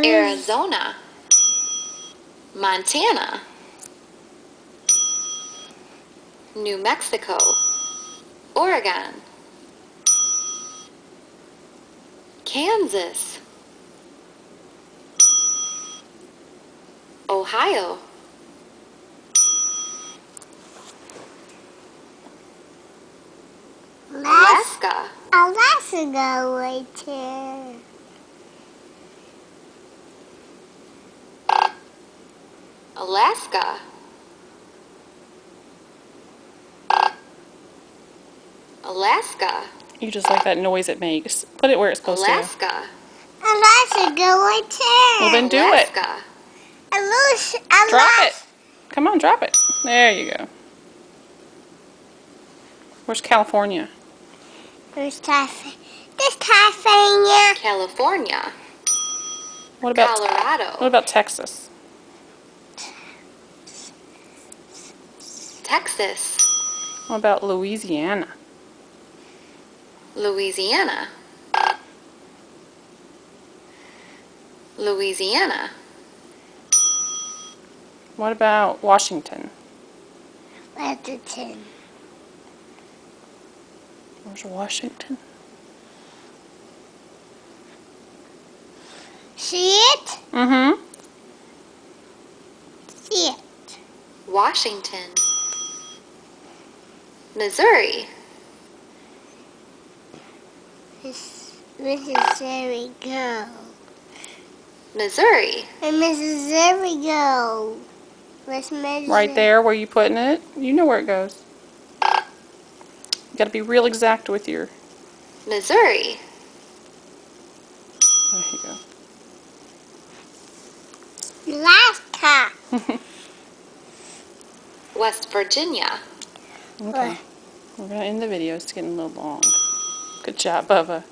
Arizona, Montana, New Mexico, Oregon, Kansas, Ohio, Alaska. Alaska go right there. Alaska, Alaska, You just like that noise it makes. Put it where it's supposed Alaska, Alaska go right there. Well, then do it. Alaska, Drop it. Come on, drop it. There you go. Where's California? There's California. California, What about Colorado, Texas? Texas, What about Louisiana? Louisiana, Louisiana, What about Washington? Washington. Where's Washington? See it? Mm-hmm. See it. Washington, Missouri, Mississippi go. Missouri, Where Mississippi go? Where's Mississippi? Right there where you putting it. You know where it goes. You got to be real exact with your... Missouri, There you go. Alaska. West Virginia, Okay. We're going to end the video. It's getting a little long. Good job, Bubba.